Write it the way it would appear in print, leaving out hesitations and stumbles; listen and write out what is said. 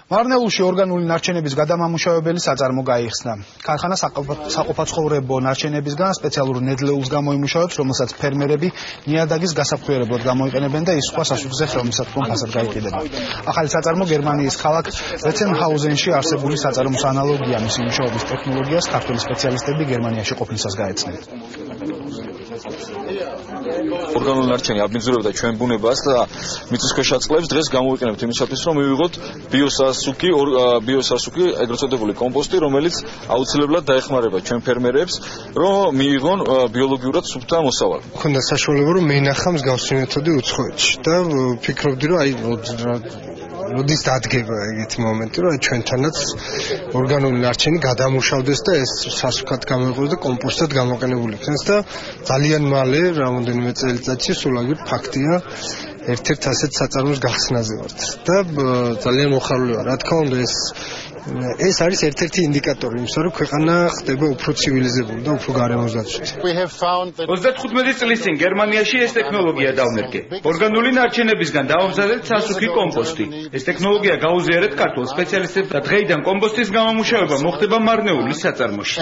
მარნეულში ორგანული ნარჩენების გადამამუშავებელი საწარმო გაიხსნა. ქარხანა საყოფაცხოვრებო ნარჩენებისგან სპეციალურ ნედლეულს გამოიმუშავებს, რომელსაც ფერმერები ნიადაგის გასაფხვიერებლად გამოიყენებენ და ის სხვა სასუქზე ხელმისაწვდომ ფასად გაიყიდება. ახალი საწარმო გერმანიის ქალაქ ვეცენჰაუზენში არსებული საწარმოს ანალოგია, მისი მუშაობის ტექნოლოგიას ქართველი სპეციალისტები გერმანიაში ყოფნისას გაეცნებათ. ორგანული ნარჩენი აბინძურებდა ჩვენ ბუნებას და მიწისქვეშა წყლებს დღეს გამოვიყენებთ იმისათვის, რომ მივიღოთ ბიოსასუქი, ეგრეთ წოდებული კომპოსტი, რომელიც აუცილებლად დაეხმარება ჩვენ ფერმერებს, რომ მიიღონ ბიოლოგიურად სუფთა მოსავალი. მქონდა საშუალება, რომ მეინახა მსგავსი მეთოდი უცხოეთში და ვფიქრობდი, რომ როდის დადგება ეგეთი მომენტი, რომ ჩვენთანაც ორგანული ნარჩენი გადამუშავდეს და ეს სასუქად გამოიყენოს და კომპოსტად გამოყენებული იქნას და ძალიან მალე, რამოდენიმე წელიწადში სულ აგერ ფაქტია ერთ-ერთ ასეთ საწარმოს გახსნაზე ვართ და ძალიან მოხარული ვარ. რა თქმა უნდა, ეს არის ერთ-ერთი ინდიკატორი იმისა, რომ ქვეყანა ხდება უფრო ცივილიზებული და უფრო გარემოსდაცვითი. 35 წლის წინ გერმანიაში ეს ტექნოლოგია დავნერგე. ორგანული ნარჩენებისგან დავამზადეთ სასუქი კომპოსტი. ეს ტექნოლოგია გაუზიარეთ ქართულ სპეციალისტებს და დღეიდან კომპოსტის გამომუშავება მოხდება მარნეულის საწარმოში.